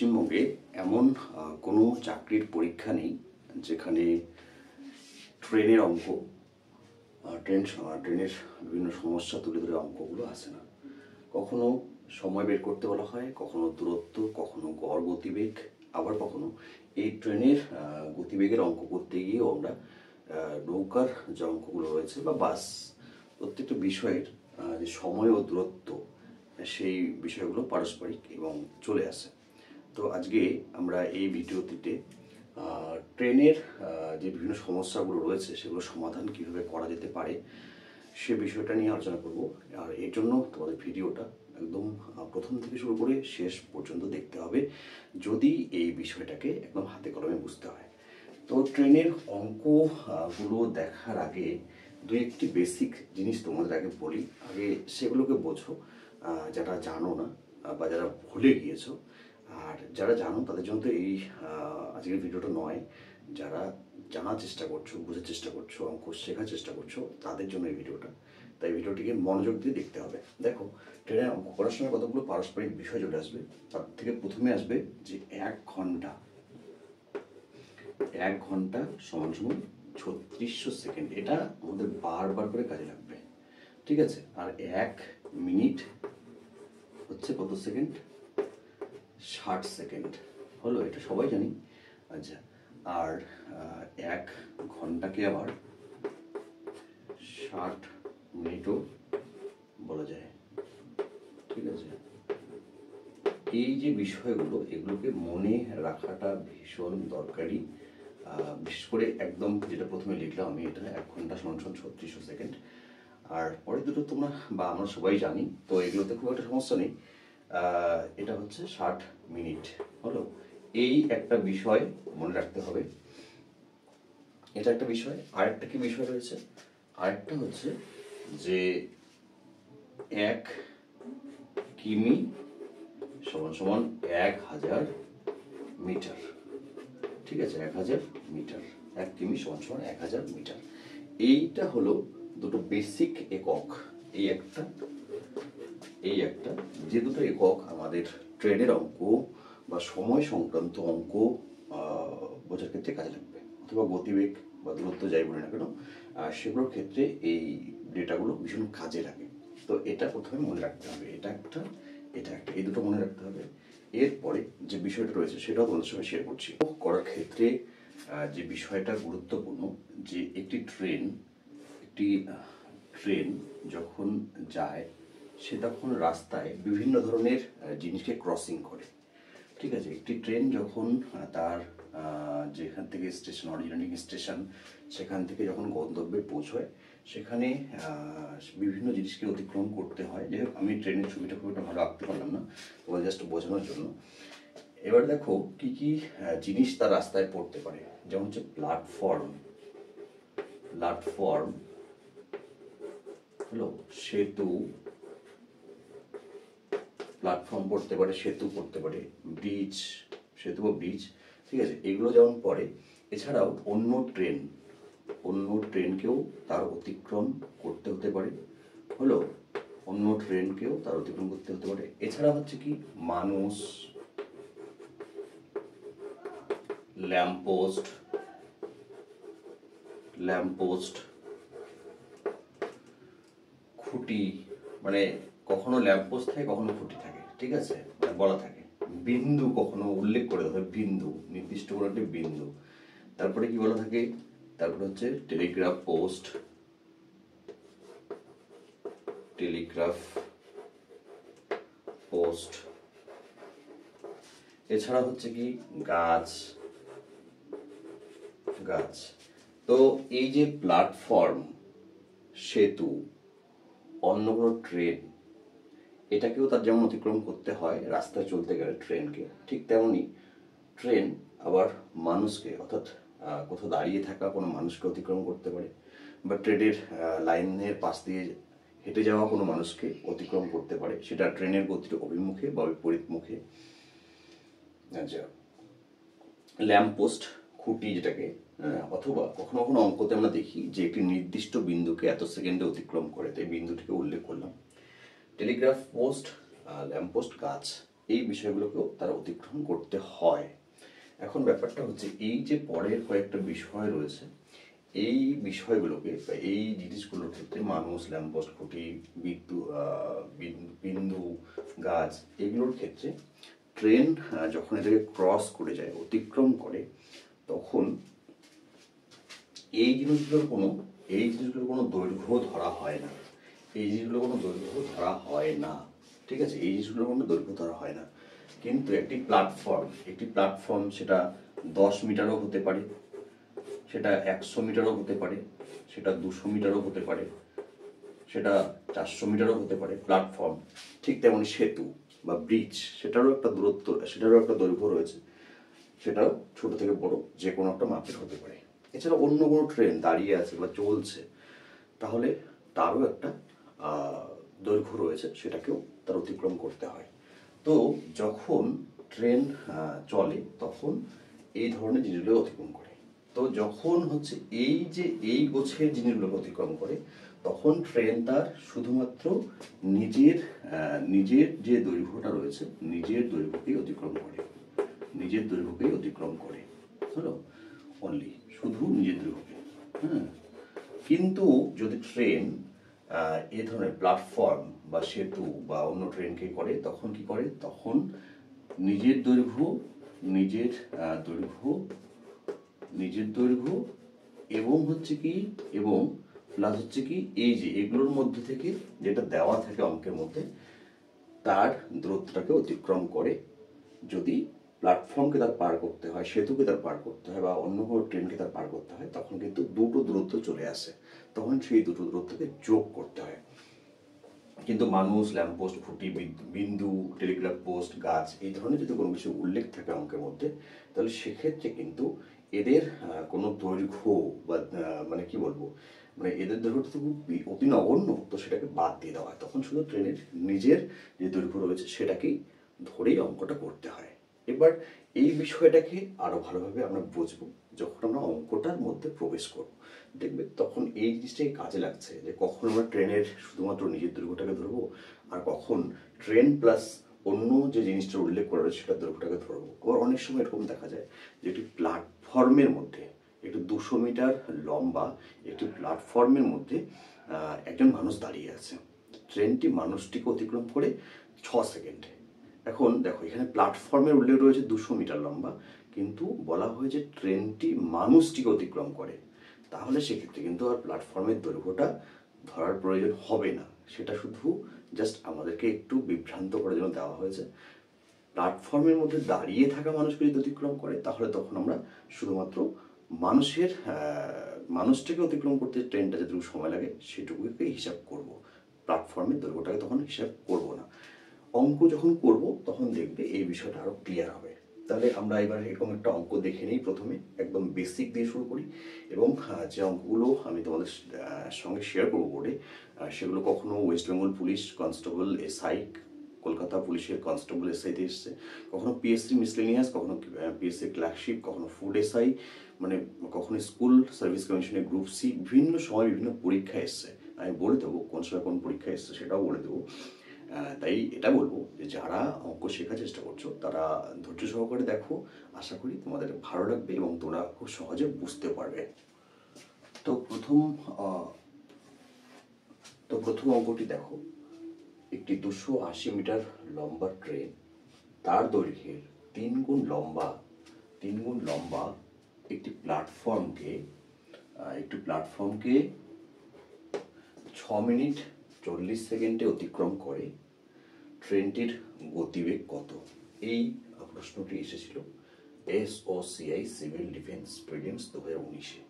পশ্চিমবঙ্গে এমন কোনো চাকরির পরীক্ষা নেই যেখানে ট্রেনের অঙ্ক ট্রেনের বিভিন্ন সমস্যা তুলে ধরে অঙ্কগুলো আসে না। কখনো সময় বের করতে বলা হয়, কখনো দূরত্ব, কখনো গড় গতিবেগ, আবার কখনো এই ট্রেনের গতিবেগের অঙ্ক করতে গিয়েও আমরা নৌকার যে অঙ্কগুলো রয়েছে বা বাস প্রত্যেকটা বিষয়ের যে সময় ও দূরত্ব সেই বিষয়গুলো পারস্পরিক এবং চলে আসে। তো আজকে আমরা এই ভিডিওটিতে ট্রেনের যে বিভিন্ন সমস্যাগুলো রয়েছে সেগুলো সমাধান কীভাবে করা যেতে পারে সে বিষয়টা নিয়ে আলোচনা করব। আর এর জন্য তোমাদের ভিডিওটা একদম প্রথম থেকে শুরু করে শেষ পর্যন্ত দেখতে হবে যদি এই বিষয়টাকে একদম হাতে কলমে বুঝতে হয়। তো ট্রেনের অঙ্কগুলো দেখার আগে দু একটি বেসিক জিনিস তোমাদের আগে বলি, আগে সেগুলোকে বোঝো যারা জানো না বা যারা ভুলে গিয়েছো। আর যারা জানো তাদের জন্য তো এই আজকের ভিডিওটা নয়, যারা জানার চেষ্টা করছো, বোঝার চেষ্টা করছো, অঙ্ক শেখার চেষ্টা করছো তাদের জন্য এই ভিডিওটা। তাই ভিডিওটিকে মনোযোগ দিয়ে দেখতে হবে। দেখো, ট্রেনের অঙ্ক করার সময় কতগুলো পারস্পরিক বিষয় চলে আসবে। তার থেকে প্রথমে আসবে যে 1 ঘন্টা সমান সমান 3600 সেকেন্ড। এটা আমাদের বারবার করে কাজে লাগবে, ঠিক আছে? আর 1 মিনিট হচ্ছে কত সেকেন্ড? 60 সেকেন্ড হলো, এটা সবাই জানি। আচ্ছা, আর 1 ঘন্টাকে আবার 60 মিনিটও বলা যায়, ঠিক আছে? এই যে বিষয়গুলো, এগুলোকে মনে রাখাটা ভীষণ দরকারি। বিশেষ করে একদম যেটা প্রথমে লিখলাম আমি, এটা 1 ঘন্টা সমান সমান 3600 সেকেন্ড। আর পরে দুটো তোমরা বা আমরা সবাই জানি, তো এগুলোতে খুব একটা সমস্যা নেই। এটা হচ্ছে 60 মিনিট হলো। এই একটা বিষয় মনে রাখতে হবে, এটা একটা বিষয়। আরেকটা কি বিষয় রয়েছে? আরেকটা হচ্ছে যে 1 কিমি সমান সমান 1000 মিটার, ঠিক আছে? 1000 মিটার, 1 কিমি সমান সমান 1000 মিটার। এইটা হলো দুটো বেসিক একক। এই একটা যে দুটো একক আমাদের ট্রেনের অঙ্ক বা সময় সংক্রান্ত অঙ্ক বোঝার ক্ষেত্রে কাজে লাগবে, অথবা গতিবেগ বা দূরত্ব যাই বলে না কেন সেগুলোর ক্ষেত্রে এই ডেটাগুলো ভীষণ কাজে লাগে। তো এটা প্রথমে মনে রাখতে হবে, এটা একটা, এই দুটো মনে রাখতে হবে। এরপরে যে বিষয়টা রয়েছে সেটাও তোমাদের সঙ্গে শেয়ার করছি। করার ক্ষেত্রে যে বিষয়টা গুরুত্বপূর্ণ, যে একটি ট্রেন যখন যায় সে তখন রাস্তায় বিভিন্ন ধরনের জিনিসকে ক্রসিং করে, ঠিক আছে? একটি ট্রেন যখন তার যেখান থেকে স্টেশন, অরিজিনেটিং স্টেশন, সেখান থেকে যখন গন্তব্যে পৌঁছয় সেখানে বিভিন্ন জিনিসকে অতিক্রম করতে হয়। যাই হোক, আমি ট্রেনের ছবিটা খুব একটা ভালো আঁকতে পারলাম না, তোমাদের জাস্ট বোঝানোর জন্য। এবার দেখো কি কি জিনিস তার রাস্তায় পড়তে পারে। যেমন হচ্ছে প্ল্যাটফর্ম হলো, সেতু, প্ল্যাটফর্ম পড়তে পারে, সেতু পড়তে পারে, ব্রিজ, সেতু ও ব্রিজ, ঠিক আছে? এগুলো যেমন পড়ে। এছাড়াও অন্য ট্রেনকেও তার অতিক্রম করতে হতে পারে, হলো, অন্য ট্রেনকেও তার অতিক্রম করতে হতে পারে। এছাড়া হচ্ছে কি, মানুষ, ল্যাম্পপোস্ট, খুঁটি, মানে কখনো ল্যাম্পপোস্ট থাকে কখনো খুঁটি থাকে, ঠিক আছে? মানে বলা থাকে। বিন্দু কখনো উল্লেখ করে দেওয়া হয়, বিন্দু, নির্দিষ্ট কোনো একটা বিন্দু। তারপরে কি বলা থাকে? তারপরে হচ্ছে টেলিগ্রাফ পোস্ট। এছাড়া হচ্ছে কি, গাছ। তো এই যে প্ল্যাটফর্ম, সেতু, অন্য কোনো ট্রেন, এটাকেও তার যেমন অতিক্রম করতে হয় রাস্তায় চলতে গেলে ট্রেনকে, ঠিক তেমনই ট্রেন আবার মানুষকে, অর্থাৎ কোথাও দাঁড়িয়ে থাকা কোনো মানুষকে অতিক্রম করতে পারে, বা ট্রেনের লাইনের পাশ দিয়ে হেঁটে যাওয়া কোনো মানুষকে অতিক্রম করতে পারে, সেটা ট্রেনের গতির অভিমুখে বা বিপরীত মুখে। আচ্ছা, ল্যাম্পপোস্ট, খুঁটি যেটাকে, অথবা কখনো কখনো অঙ্কতে আমরা দেখি যে একটি নির্দিষ্ট বিন্দুকে এত সেকেন্ডে অতিক্রম করে, তাই বিন্দুটিকে উল্লেখ করলাম। টেলিগ্রাফ পোস্ট, ল্যাম্পপোস্ট, গাছ, এই বিষয়গুলোকেও তারা অতিক্রম করতে হয়। এখন ব্যাপারটা হচ্ছে এই যে পরের কয়েকটা বিষয় রয়েছে, এই বিষয়গুলোকে বা এই জিনিসগুলোর ক্ষেত্রে মানুষ, ল্যাম্পপোস্ট, খুঁটি, বিন্দু, গাছ, এগুলোর ক্ষেত্রে ট্রেন যখন এটাকে ক্রস করে যায়, অতিক্রম করে, তখন এই জিনিসগুলোর কোনো দৈর্ঘ্য ধরা হয় না। এই জিনিসগুলোর কোনো দৈর্ঘ্য ধরা হয় না, ঠিক আছে? এই জিনিসগুলোর কোনো দৈর্ঘ্য ধরা হয় না। কিন্তু একটি প্ল্যাটফর্ম সেটা 10 মিটারও হতে পারে, সেটা 100 মিটারও হতে পারে, সেটা 200 মিটারও হতে পারে, সেটা 400 মিটারও হতে পারে প্ল্যাটফর্ম। ঠিক তেমনি সেতু বা ব্রিজ, সেটারও একটা দৈর্ঘ্য রয়েছে, সেটাও ছোট থেকে বড় যে কোনো একটা মাপের হতে পারে। এছাড়া অন্য কোনো ট্রেন দাঁড়িয়ে আছে বা চলছে, তাহলে তারও একটা দৈর্ঘ্য রয়েছে, সেটাকেও তার অতিক্রম করতে হয়। তো যখন ট্রেন চলে তখন এই ধরনের জিনিসগুলো অতিক্রম করে। তো যখন হচ্ছে এই গোছের জিনিসগুলোকে অতিক্রম করে, তখন ট্রেন তার শুধুমাত্র নিজের যে দৈর্ঘ্যটা রয়েছে, নিজের দৈর্ঘ্যকেই অতিক্রম করে, হলো অনলি, শুধু নিজের দৈর্ঘ্যকে। হ্যাঁ, কিন্তু যদি ট্রেন এ ধরনের প্ল্যাটফর্ম বা সেতু বা অন্য ট্রেনকে করে, তখন কি করে? তখন নিজের দৈর্ঘ্য নিজের দৈর্ঘ্য এবং প্লাস হচ্ছে কি, এই যে এগুলোর মধ্যে থেকে যেটা দেওয়া থাকে অঙ্কের মধ্যে, তার দূরত্বটাকে অতিক্রম করে। যদি প্ল্যাটফর্মকে তার পার করতে হয়, সেতুকে তার পার করতে হয়, বা অন্য কোনো ট্রেনকে তার পার করতে হয়, তখন কিন্তু দুটো দূরত্ব চলে আসে, তখন সেই দুটো দূরত্বকে যোগ করতে হয়। কিন্তু মানুষ, ল্যাম্পপোস্ট, খুঁটি, বিন্দু, টেলিগ্রাফ পোস্ট, গাছ, এই ধরনের যদি কোনো কিছু উল্লেখ থাকে অঙ্কের মধ্যে, তাহলে সেক্ষেত্রে কিন্তু এদের কোনো দৈর্ঘ্য বা মানে কি বলবো, মানে এদের দৈর্ঘ্য তো অতি নগণ্য, তো সেটাকে বাদ দিয়ে দেওয়া হয়। তখন শুধু ট্রেনের নিজের যে দৈর্ঘ্য রয়েছে সেটাকেই ধরেই অঙ্কটা করতে হয়। এবার এই বিষয়টাকে আরো ভালোভাবে আমরা বুঝবো যখন আমরা অঙ্কটার মধ্যে প্রবেশ করব। দেখবে তখন এই জিনিসটাই কাজে লাগছে, যে কখন আমরা ট্রেনের শুধুমাত্র নিজের দৈর্ঘ্যটাকে ধরবো, আর কখন ট্রেন প্লাস অন্য যে জিনিসটা উল্লেখ করা রয়েছে সেটার দৈর্ঘ্যটাকে ধরবো। আবার অনেক সময় এরকম দেখা যায় যে একটি প্ল্যাটফর্মের মধ্যে, একটু 200 মিটার লম্বা একটি প্ল্যাটফর্মের মধ্যে একজন মানুষ দাঁড়িয়ে আছে। ট্রেনটি মানুষটিকে অতিক্রম করে 6 সেকেন্ডে। এখন দেখো, এখানে প্ল্যাটফর্মের উল্লেখ রয়েছে 200 মিটার লম্বা, কিন্তু বলা হয়েছে ট্রেনটি মানুষটিকে অতিক্রম করে। তাহলে সেক্ষেত্রে কিন্তু আর প্ল্যাটফর্মের দৈর্ঘ্যটা ধরার প্রয়োজন হবে না, সেটা শুধু জাস্ট আমাদেরকে একটু বিভ্রান্ত করার জন্য দেওয়া হয়েছে। প্ল্যাটফর্মের মধ্যে দাঁড়িয়ে থাকা মানুষকে যদি অতিক্রম করে, তাহলে তখন আমরা শুধুমাত্র মানুষটাকে অতিক্রম করতে ট্রেনটা যেটুকু সময় লাগে সেটুকুকে হিসাব করব, প্ল্যাটফর্মের দৈর্ঘ্যটাকে তখন হিসাব করব না। অঙ্ক যখন করব তখন দেখবে এই বিষয়টা আরো ক্লিয়ার হবে। তাহলে আমরা এবার এরকম একটা অঙ্ক দেখে নিই। প্রথমে একদম বেসিক দিয়ে শুরু করি, এবং যে অঙ্কগুলো আমি তোমাদের সঙ্গে শেয়ার করবো বোর্ডে, সেগুলো কখনো West Bengal police constable SI, Kolkata পুলিশের কনস্টেবল এসআইতে এসছে, কখনো পিএসসি মিসলেনিয়াস, কখনো পিএসসি ক্লার্কশিপ, কখনো ফুড এসআই, মানে কখনো স্কুল সার্ভিস কমিশনের গ্রুপ সি, বিভিন্ন সময় বিভিন্ন পরীক্ষা এসছে। আমি বলে দেবো কোন সময় কোন পরীক্ষা এসছে, সেটাও বলে দেবো। তাই এটা বলবো যে যারা অঙ্ক শেখার চেষ্টা করছো তারা ধৈর্য সহকারে দেখো, আশা করি তোমাদের ভালো লাগবে এবং তোমরা খুব সহজে বুঝতে পারবে। তো প্রথম অঙ্কটি দেখো, একটি 280 মিটার লম্বা ট্রেন তার দৈর্ঘ্যের 3 গুণ লম্বা একটি প্ল্যাটফর্মকে 6 মিনিট 40 সেকেন্ডে অতিক্রম করে। ট্রেনটির গতিবেগ কত? এই প্রশ্নটি এসেছিল SOCI সিভিল ডিফেন্স প্রিলিমস 2019-এ।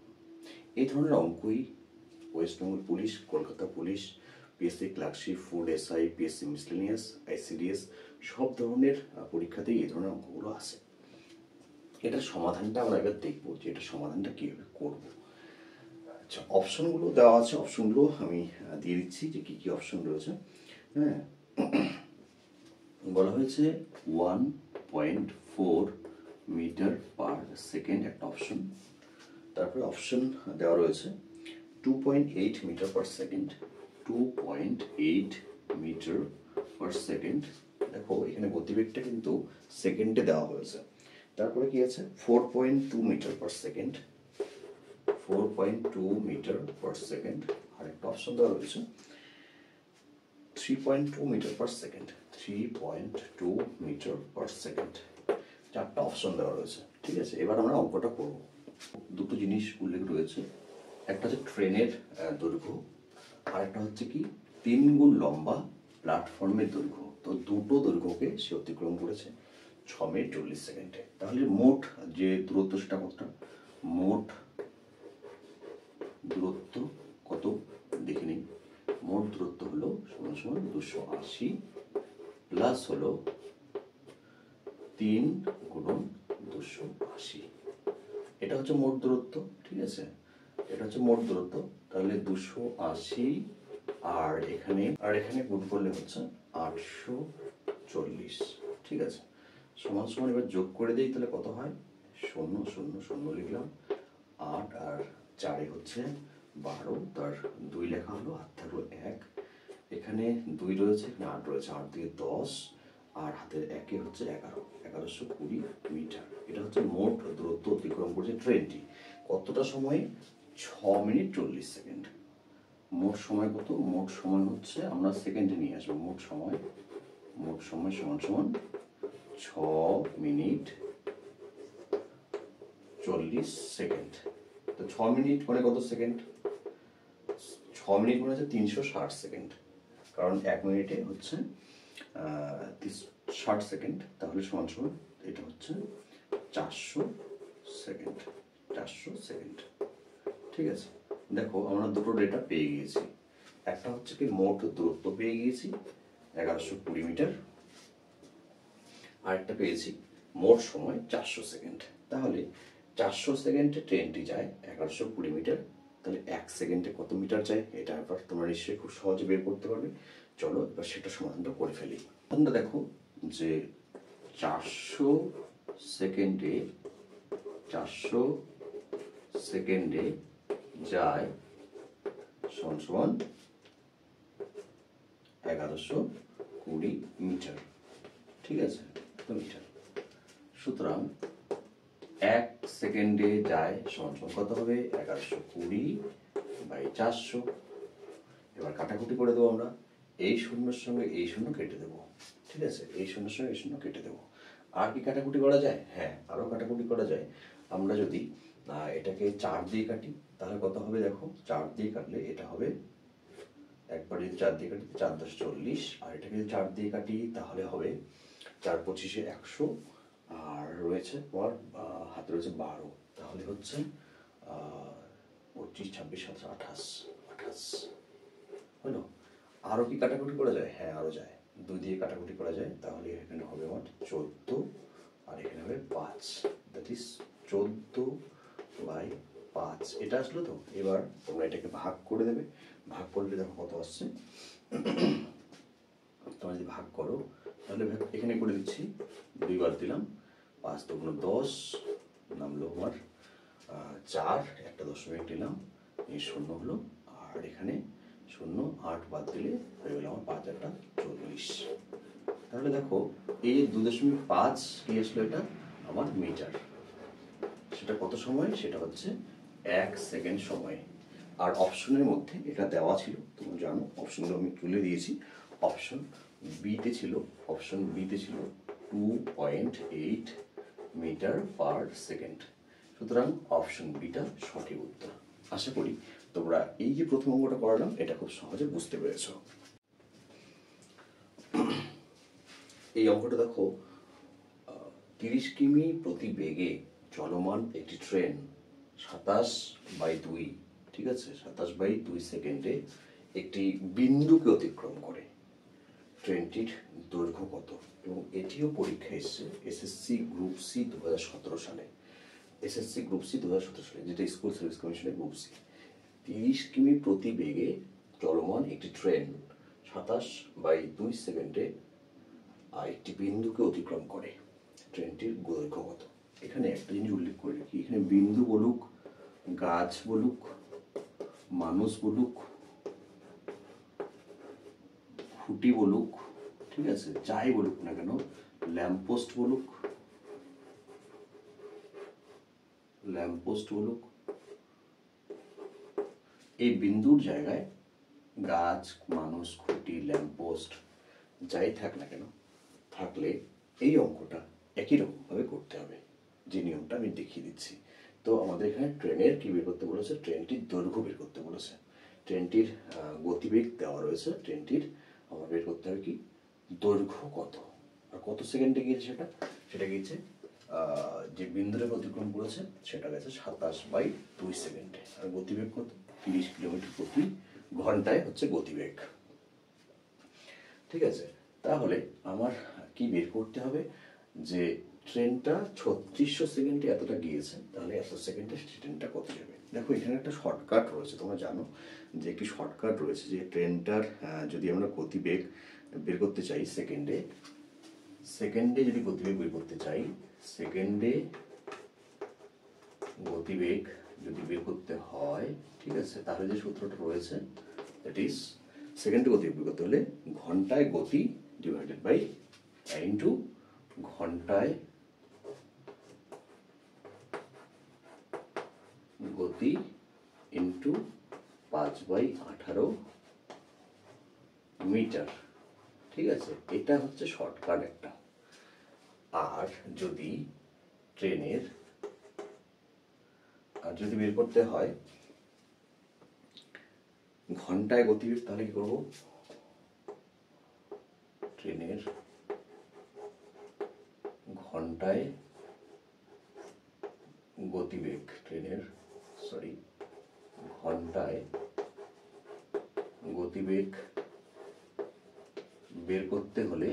এই ধরনের অঙ্কই West Bengal police, Kolkata police, PSC clerkship, food SI, PSC miscellaneous, ICDS, সব ধরনের পরীক্ষাতেই এই ধরনের অঙ্কগুলো আসে। এটার সমাধানটা আমরা এবার দেখবো যে এটার সমাধানটা কীভাবে করবো। আচ্ছা, অপশনগুলো দেওয়া আছে, অপশনগুলো আমি দিয়ে দিচ্ছি যে কী কী অপশন রয়েছে। হ্যাঁ, বলা হয়েছে 1.4 মিটার পার সেকেন্ড একটা অপশন। তারপরে অপশন দেওয়া রয়েছে 2.8 metre per second, 2.8 metre per second দেখো এখানে গতিবেগটা কিন্তু সেকেন্ডে দেওয়া হয়েছে। তারপরে কি আছে 4.2 metre per second, 4.2 metre per second. আর একটা অপশন দেওয়া রয়েছে 3.2 metre per second, 3.2 metre per second. চারটা অপশন দেওয়া রয়েছে। ঠিক আছে, এবার আমরা অঙ্কটা করব। দুটো জিনিস উল্লেখ রয়েছে, একটা হচ্ছে ট্রেনের দৈর্ঘ্য, আর একটা হচ্ছে কি 3 গুণ লম্বা প্ল্যাটফর্মের দৈর্ঘ্য। তো দুটো দৈর্ঘ্যকে সে অতিক্রম করেছে 6 মিনিট 40 সেকেন্ডে। তাহলে মোট যে দূরত্ব সেটা কতটা? মোট দূরত্ব কত দেখে নিই। মোট দূরত্ব হলো সমান সমান 280 প্লাস হলো 3 গুণন 280। এটা হচ্ছে মোট দূরত্ব। ঠিক আছে, এটা হচ্ছে মোট দূরত্ব। তাহলে 280 আর এখানে গুণ করলে হচ্ছে 840। ঠিক আছে, সমান সমান এবার যোগ করে দিই, তাহলে কত হয়? 0 0 0 লিখলাম, 8 আর 4 হচ্ছে 12, তার 2 লেখা হলো, হাত থাকলো 1, এখানে 2 রয়েছে, এখানে 8 রয়েছে, 8 দিয়ে 10, আর হাতের 1 হচ্ছে 11, 1120 মিটার। এটা হচ্ছে মোট দূরত্ব অতিক্রম করেছে ট্রেনটি। কতটা সময়ে? 6 মিনিট 40 সেকেন্ড। মোট সময় কত? মোট সময় হচ্ছে, আমরা সেকেন্ডে নিয়ে আসবো, মোট সময় সমান সমান 6 মিনিট 40 সেকেন্ড। তো 6 মিনিট মানে কত সেকেন্ড? 6 মিনিট মানে হচ্ছে 360 সেকেন্ড, কারণ 1 মিনিটে হচ্ছে 60 সেকেন্ড। তাহলে সমান সমান এটা হচ্ছে 400 সেকেন্ড, 400 সেকেন্ড। ঠিক আছে, দেখো আমরা দুটো ডেটা পেয়ে গিয়েছি। একটা হচ্ছে কি মোট দূরত্ব পেয়ে গিয়েছি 1120 মিটার, আর একটা পেয়েছি মোট সময় 400 সেকেন্ড। তাহলে 400 সেকেন্ডে ট্রেনটি যায় 1120 মিটার, তাহলে 1 সেকেন্ডে কত মিটার যায়? এটা এবার তোমরা নিশ্চয়ই খুব সহজে বের করতে পারবে। চলো এবার সেটা সমাধানটা করে ফেলি। তোমরা দেখো যে 400 সেকেন্ডে যায় সমান সমান 1120 মিটার। ঠিক আছে, মিটার। সুতরাং 1 সেকেন্ডে যায় সমান সমান কত হবে? 1120/400। এবার কাটাকুটি করে দেবো আমরা, এই শূন্যের সঙ্গে এই শূন্য কেটে দেবো। ঠিক আছে, এই শূন্যের সঙ্গে এই শূন্য কেটে দেবো। আর কি কাটাকুটি করা যায়? হ্যাঁ, আরও কাটাকুটি করা যায়। আমরা যদি এটাকে 4 দিয়ে কাটি তাহলে কত হবে? দেখো 4 দিয়ে কাটলে এটা হবে, একবার যদি 4 দিয়ে কাটি 4 10 40, আর এটাকে যদি 4 দিয়ে কাটি তাহলে হবে 4 25 100, আর রয়েছে তোমার হাতে রয়েছে 12, তাহলে হচ্ছে 25 26 27 28 হলো। আরও কি কাটাকুটি করা যায়? হ্যাঁ, আরও যায়, 2 দিয়ে কাটাকুটি করা যায়। তাহলে এখানে হবে আমার 14, আর এখানে হবে 5, দ্যাট ইজ 14/5। এটা আসলো তো। এবার তোমরা এটাকে ভাগ করে দেবে, ভাগ করলে দেখো কত আসছে। তোমরা যদি ভাগ করো তাহলে এখানে করে দিচ্ছি, 2 বার দিলাম, 5 দুগুণ 10, নামলো আমার 4, একটা দশমিক দিলাম, এই 0 হলো, আর এখানে 0 8 বাদ দিলে হয়ে গেল আমার 5 আর 40। তাহলে দেখো এই 2.5 কি আসলো? এটা আমার মিটার। সেটা কত সময়? সেটা হচ্ছে 1 সেকেন্ড সময়। আর অপশনের মধ্যে এটা দেওয়া ছিল, তোমরা জানো, অপশনগুলো আমি তুলে দিয়েছি। অপশন বিতে ছিল 2.8 মিটার পার সেকেন্ড। সুতরাং অপশন বিটা সঠিক উত্তর। আশা করি তোমরা এই যে প্রথম অঙ্কটা করালাম এটা খুব সহজে বুঝতে পেরেছ। এই অঙ্কটা দেখো, 30 কিমি প্রতি বেগে চলমান একটি ট্রেন 27/2, ঠিক আছে, 27/2 সেকেন্ডে একটি বিন্দুকে অতিক্রম করে। ট্রেনটির দৈর্ঘ্য কত? এবং এটিও পরীক্ষা এসছে এসএসসি গ্রুপ সি 2017 সালে, এসএসসি গ্রুপ সি 2017 সালে, যেটা স্কুল সার্ভিস কমিশনের গ্রুপ সি। 30 কিমি প্রতি বেগে চলমান একটি ট্রেন 27/2 সেকেন্ডে একটি বিন্দুকে অতিক্রম করে। ট্রেনটির দৈর্ঘ্য কত? এখানে একটা জিনিস উল্লেখ করে রাখি, এখানে বিন্দু বলুক, গাছ বলুক, মানুষ বলুক, খুঁটি বলুক, ঠিক আছে, যাই বলুক না কেন, ল্যাম্পপোস্ট বলুক, এই বিন্দুর জায়গায় গাছ, মানুষ, খুঁটি, ল্যাম্পপোস্ট যাই থাক না কেন, থাকলে এই অঙ্কটা একই রকমভাবে করতে হবে, যে নিয়মটা আমি দেখিয়ে দিচ্ছি। তো আমাদের এখানে ট্রেনের কি বের করতে বলেছে, ট্রেনটির দৈর্ঘ্য বের করতে বলেছে, ট্রেনটির গতিবেগ দেওয়া রয়েছে, ট্রেনটির আমার বের করতে হবে কি দৈর্ঘ্য কত আর কত সেকেন্ডে গিয়েছে, সেটা গিয়েছে যে বিন্দুরে অতিক্রম করেছে সেটা গেছে 27/2 সেকেন্ডে। আর গতিবেগ কত, 30 কিলোমিটার প্রতি ঘন্টায় হচ্ছে গতিবেগ। ঠিক আছে, তাহলে আমার কি বের করতে হবে, যে ট্রেনটা 3600 সেকেন্ডে এতটা গিয়েছে, তাহলে এত সেকেন্ডে ট্রেনটা কত যাবে। দেখো এখানে একটা শর্টকাট রয়েছে, তোমরা জানো যে একটি শর্টকাট রয়েছে, যে ট্রেনটার যদি আমরা গতিবেগ বের করতে চাই সেকেন্ডে, যদি গতিবেগ বের করতে চাই, সেকেন্ডে গতিবেগ যদি বের করতে হয়, ঠিক আছে, তাহলে যে সূত্রটা রয়েছে দ্যাট ইজ সেকেন্ডে গতিবেগ বের করতে হলে ঘন্টায় গতি ডিভাইডেড বাই ইন্টু ঘন্টায় গতি ইন্টু 5/18 মিটার। ঠিক আছে, এটা হচ্ছে শর্টকাট একটা। আর যদি ট্রেনের যদি বের করতে হয় ঘন্টায় গতিবেগ, তাহলে কি করবো, ট্রেনের ঘন্টায় গতিবেগ, ঘন্টায় গতিবেগ বের করতে হলে,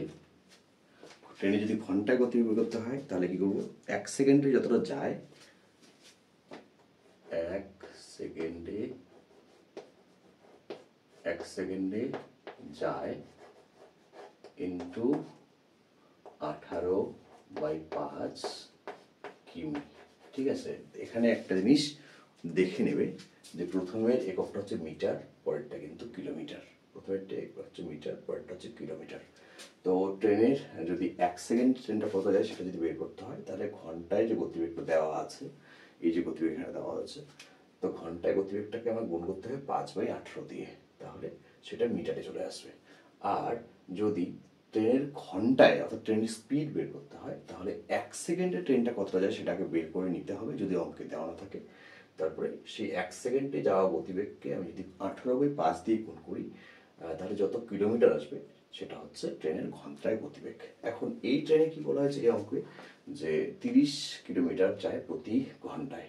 ট্রেনে যদি ঘন্টায় গতিবেগ বের করতে হয় তাহলে কি করবো, 1 সেকেন্ডে যতটা যায়, 1 সেকেন্ডে যায় ইন্টু 18/5 কিমি। ঠিক আছে, এখানে একটা জিনিস দেখে নেবে যে প্রথমের এককটা হচ্ছে মিটার, পরেরটা কিন্তু কিলোমিটার। প্রথমেরটা হচ্ছে মিটার, পরেরটা হচ্ছে কিলোমিটার। তো ট্রেনের যদি 1 সেকেন্ড ট্রেনটা কত যায় সেটা যদি বের করতে হয়, তাহলে ঘন্টায় যে গতিবেগটা দেওয়া আছে, এই যে গতিবেগ এখানে দেওয়া আছে, তো ঘন্টায় গতিবেগটাকে আমার গুণ করতে হবে 5/18 দিয়ে, তাহলে সেটা মিটারে চলে আসবে। আর যদি ট্রেনের ঘন্টায় অর্থাৎ ট্রেনের স্পিড বের করতে হয়, তাহলে 1 সেকেন্ডে ট্রেনটা কতটা যায় সেটাকে বের করে নিতে হবে যদি অঙ্কে দেওয়া না থাকে। তারপরে সেই 1 সেকেন্ডে যাওয়া গতিবেগকে আমি যদি 18/5 দিয়ে গুণ করি, তাহলে যত কিলোমিটার আসবে সেটা হচ্ছে ট্রেনের ঘন্টায় গতিবেগ। এখন এই ট্রেনে কি বলা হয়েছে এই অঙ্কে, যে 30 কিলোমিটার যায় প্রতি ঘন্টায়,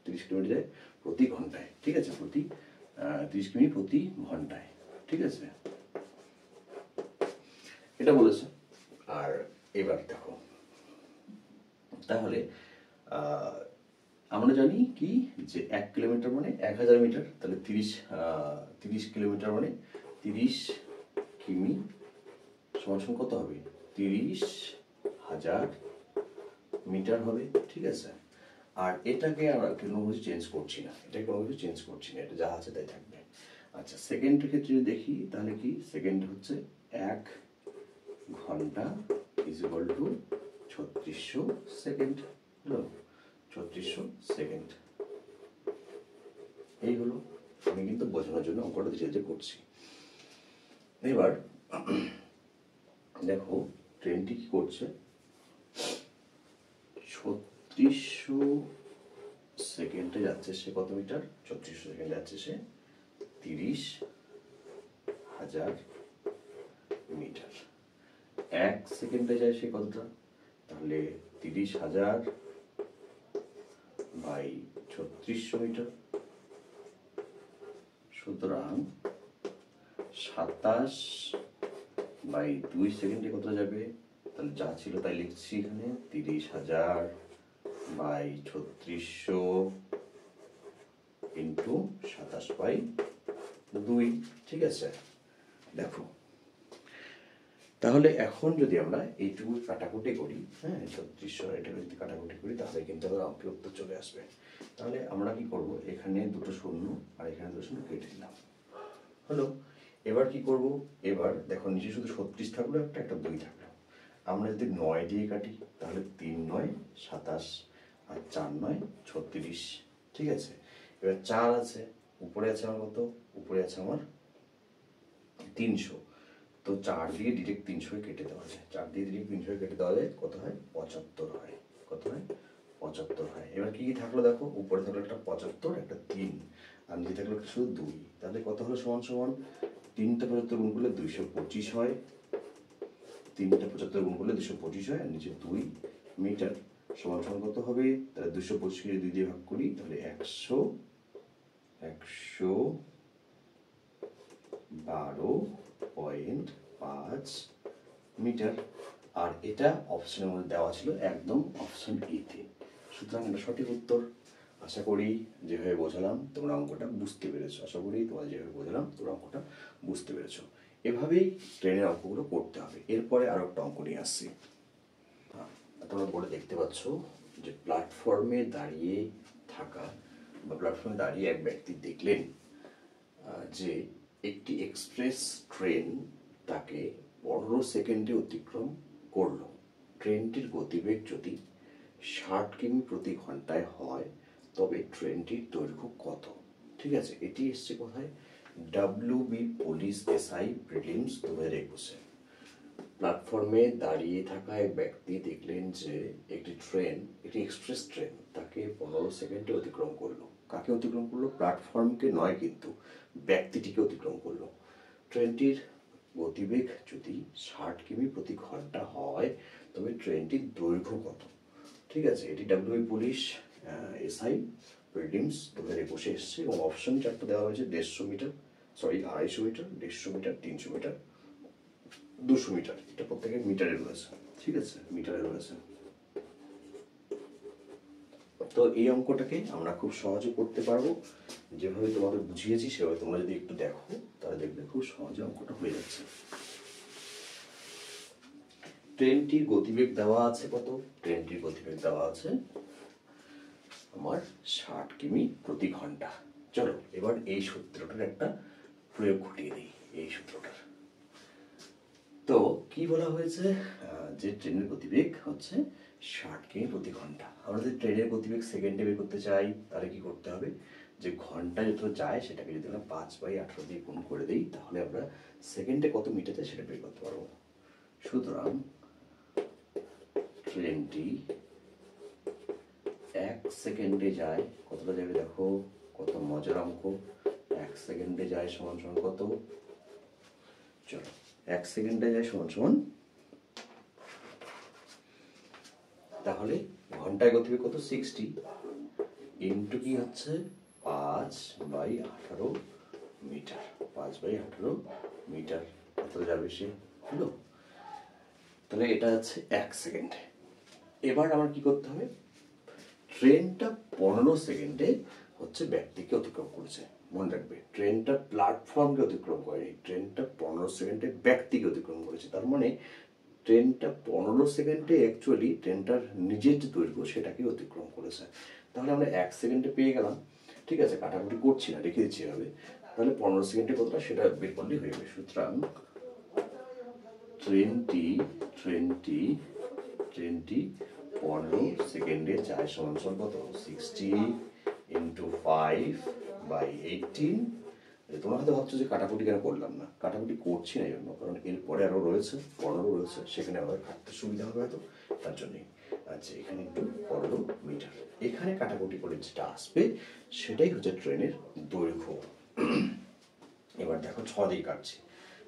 30 কিলোমিটার যায় প্রতি ঘন্টায়। ঠিক আছে, 30 কিমি প্রতি ঘন্টায়। ঠিক আছে, এটা বলেছে। আর এবার দেখো, তাহলে আমরা জানি কি যে 1 কিলোমিটার মানে 1000 মিটার, তাহলে 30 কিলোমিটার মানে 30 কিমি সমান কত হবে, 30,000 মিটার হবে। ঠিক আছে, আর এটাকে আমরা কোনো কিছু চেঞ্জ করছি না, এটা যা আছে তাই থাকবে। আচ্ছা, সেকেন্ডের ক্ষেত্রে যদি দেখি তাহলে কি, সেকেন্ড হচ্ছে 1 ঘন্টা ইজ ইকুয়াল টু 3600 সেকেন্ড। হলো 3600 সেকেন্ড। এই হলো, আমি কিন্তু বোঝানোর জন্য অঙ্কটা ধীরে ধীরে করছি। এবার দেখো ট্রেনটি কি করছে, 3600 সেকেন্ডে যাচ্ছে সে কত মিটার, 3600 সেকেন্ডে যাচ্ছে সে 30,000 মিটার। 1 সেকেন্ডে যায় সে কতটা, তাহলে 30,000 বাই 3600 মিটার, সুতরাং 27/2 সেকেন্ডে কত যাবে, তাহলে যা ছিল তাই লিখছি এখানে, 30,000 বাই 3600 ইন্টু 27/2। ঠিক আছে, দেখো তাহলে এখন যদি আমরা এইটুকু কাটাকুটি করি, হ্যাঁ 3600 এটাকে যদি কাটাকুটি করি, তাহলে কিন্তু আমাদের অঙ্কের উত্তর চলে আসবে। তাহলে আমরা কি করব, এখানে দুটো শূন্য আর এখানে দুটো শূন্য কেটে দিলাম, হলো। এবার কি করব, এবার দেখো নিচে শুধু 36 থাকলো, একটা একটা 2 থাকলো। আমরা যদি 9 দিয়ে কাটি তাহলে 3 9 27 আর 4 9 36, ঠিক আছে। এবার 4 আছে, উপরে আছে আমার কত, উপরে আছে আমার 300, তো 4 দিয়ে ডিরেক্ট 300 কেটে দেওয়া যায়, 4 দিয়ে ডিরেক্ট 300 কেটে দেওয়া যায়, কত হয় 75 হয়, কত হয় 75 হয়। এবার কি কি থাকলো দেখো, উপরে থাকলো একটা 75, একটা 3, আর নিচে থাকলো শুধু 2, তাহলে কত হলো সমান সমান 3টা 75 গুণ করলে 225 হয়, 3টা 75 গুণ করলে 225 হয়, আর নিচে 2 মিটার সমান সমান কত হবে, তাহলে 225 কে যদি 2 দিয়ে ভাগ করি তাহলে 112.5 মিটার। আর এটা অপশনের মধ্যে দেওয়া ছিল একদম অপশন ইতে, সুতরাং এটা সঠিক উত্তর। আশা করি যেভাবে বোঝালাম তোমরা অঙ্কটা বুঝতে পেরেছো, আশা করি তোমরা যেভাবে বোঝালাম তোমরা অঙ্কটা বুঝতে পেরেছো। এভাবেই ট্রেনের অঙ্কগুলো করতে হবে। এরপরে আরো একটা অঙ্ক নিয়ে আসছি, তোমরা বোর্ডে দেখতে পাচ্ছ যে প্ল্যাটফর্মে দাঁড়িয়ে থাকা বা প্ল্যাটফর্মে দাঁড়িয়ে এক ব্যক্তি দেখলেন যে একটি এক্সপ্রেস ট্রেন তাকে 15 সেকেন্ডে অতিক্রম করলো। ট্রেনটির গতিবেগ যদি 60 কিমি প্রতি ঘন্টায় হয় তবে ট্রেনটির দৈর্ঘ্য কত? ঠিক আছে, এটি এসছে কোথায়, WB পুলিশ SI প্রিলিমস 2021। প্ল্যাটফর্মে দাঁড়িয়ে থাকা এক ব্যক্তি দেখলেন যে একটি ট্রেন, একটি এক্সপ্রেস ট্রেন তাকে 15 সেকেন্ডে অতিক্রম করলো। কাকে অতিক্রম করলো? প্ল্যাটফর্মকে নয়, কিন্তু ব্যক্তিটিকে অতিক্রম করলো। ট্রেনটির গতিবেগ যদি 60 কিমি প্রতি ঘন্টা হয় তবে ট্রেনটির দৈর্ঘ্য কত? ঠিক আছে, এটি WB পুলিশ SI প্রিলিমস 2021 এসছে, এবং অপশন চারটা দেওয়া হয়েছে 150 metre, 250 metre, 150 metre, 300 metre, 200 metre. এটা প্রত্যেকের মিটারে রয়েছে, ঠিক আছে, মিটারে রয়েছে। তো এই অঙ্কটাকে আমরা খুব সহজে করতে পারবো, যেভাবে তোমাদের বুঝিয়েছি সেভাবে তোমরা যদি একটু দেখো তাহলে দেখবে খুব সহজে অঙ্কটা হয়ে যাচ্ছে। ট্রেনটির গতিবেগ দেওয়া আছে কত? ট্রেনটির গতিবেগ দেওয়া আছে আমার 60 কিমি প্রতি ঘন্টা। চলো এবার এই সূত্রটার একটা প্রয়োগ ঘটিয়ে দিই। এই সূত্রটার তো কি বলা হয়েছে, যে ট্রেনের গতিবেগ হচ্ছে 60 কিমি প্রতি ঘন্টা। আমরা যদি ট্রেনের গতিবেগ সেকেন্ডে বের করতে চাই তাহলে কি করতে হবে, যে ঘন্টায় যত যায় সেটাকে যদি আমরা 5/18 দিয়ে গুণ করে দিই তাহলে আমরা সেকেন্ডে কত মিটার যায় সেটা বের করতে পারবো। সুতরাং ট্রেনটি 1 সেকেন্ডে যায়, কতটা যাবে দেখো, কত মজার অঙ্ক। 1 সেকেন্ডে যায় সমান সমান কত, চলো 1 সেকেন্ডে যায় সমান সমান, তাহলে ঘন্টায় গতিবেগ কত, 60 ইন্টু কি হচ্ছে 5/18 মিটার, 5/18 মিটার, কত যাবে সে হলো। তাহলে এটা হচ্ছে 1 সেকেন্ডে। এবার আমার কি করতে হবে, ট্রেনটা 15 সেকেন্ডে হচ্ছে ব্যক্তিকে অতিক্রম করেছে। মনে রাখবে ট্রেনটা প্ল্যাটফর্মকে অতিক্রম করেনি, ট্রেনটা 15 সেকেন্ডে ব্যক্তিকে অতিক্রম করেছে। তার মানে ট্রেনটা 15 সেকেন্ডে অ্যাকচুয়ালি ট্রেনটার নিজের যে দৈর্ঘ্য সেটাকে অতিক্রম করেছে। তাহলে আমরা 1 সেকেন্ডে পেয়ে গেলাম, ঠিক আছে, কাটাকুটি করছি না, রেখে দিচ্ছি এভাবে। তাহলে 15 সেকেন্ডে কতটা সেটা বের করলেই হয়ে যাবে। সুতরাং ট্রেনটি 15 সেকেন্ডে যায় সমান সমান কত, 60 ইন্টু 5/18। তোমরা হয়তো ভাবছো যে কাটাকুটি কেন করলাম না, কাটাকুটি করছি না এই জন্য, কারণ এরপরে আরো রয়েছে 15 রয়েছে, সেখানে আমাদের কাটতে সুবিধা হবে হয়তো, তার জন্যই। আচ্ছা, এখানে একটু 15 মিটার, এখানে কাটাকুটি করে যেটা আসবে সেটাই হচ্ছে ট্রেনের দৈর্ঘ্য। এবার দেখো 6 দিয়ে কাটছি,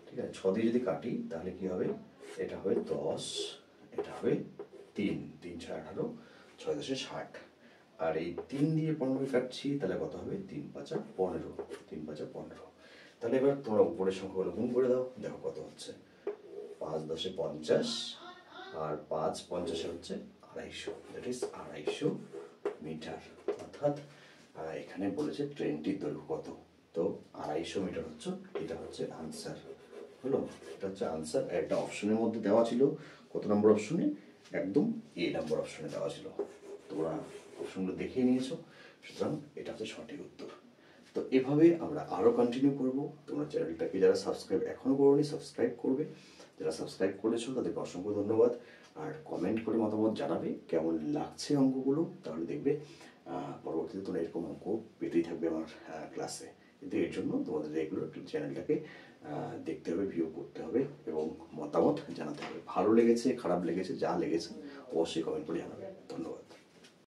ঠিক আছে, 6 দিয়ে যদি কাটি তাহলে কি হবে, এটা হবে 10, এটা হবে 3, 3 6 18, 6 10 60, আর এই 3 দিয়ে 15 কাটছি তাহলে কত হবে, 3 5 15, 3 5 15। তাহলে এবার তোমরা উপরের সংখ্যাগুলো গুণ করে দাও, দেখো কত হচ্ছে, 5 10 50, আর 5 50 হচ্ছে 250, দ্যাট ইজ 250 মিটার। অর্থাৎ এখানে বলেছে ট্রেনটির দৈর্ঘ্য কত, তো 250 মিটার হচ্ছে, এটা হচ্ছে আনসার হলো, এটা হচ্ছে আনসার। একটা অপশনের মধ্যে দেওয়া ছিল, কত নম্বর অপশনে, একদম এ নম্বর অপশনে দেওয়া ছিল, তোমরা অপশনগুলো দেখে নিয়েছো, সুতরাং এটা হচ্ছে সঠিক উত্তর। তো এভাবে আমরা আরও কন্টিনিউ করব। তোমরা চ্যানেলটাকে যারা সাবস্ক্রাইব এখনও করোনি সাবস্ক্রাইব করবে, যারা সাবস্ক্রাইব করেছো তাদেরকে অসংখ্য ধন্যবাদ। আর কমেন্ট করে মতামত জানাবে কেমন লাগছে অঙ্কগুলো, তাহলে দেখবে পরবর্তীতে তোমরা এরকম অঙ্ক পেতেই থাকবে আমার ক্লাসে। কিন্তু এর জন্য তোমাদের রেগুলার চ্যানেলটাকে দেখতে হবে, ভিউ করতে হবে এবং মতামত জানাতে হবে। ভালো লেগেছে, খারাপ লেগেছে, যা লেগেছে অবশ্যই কমেন্ট করে জানাবে। ধন্যবাদ।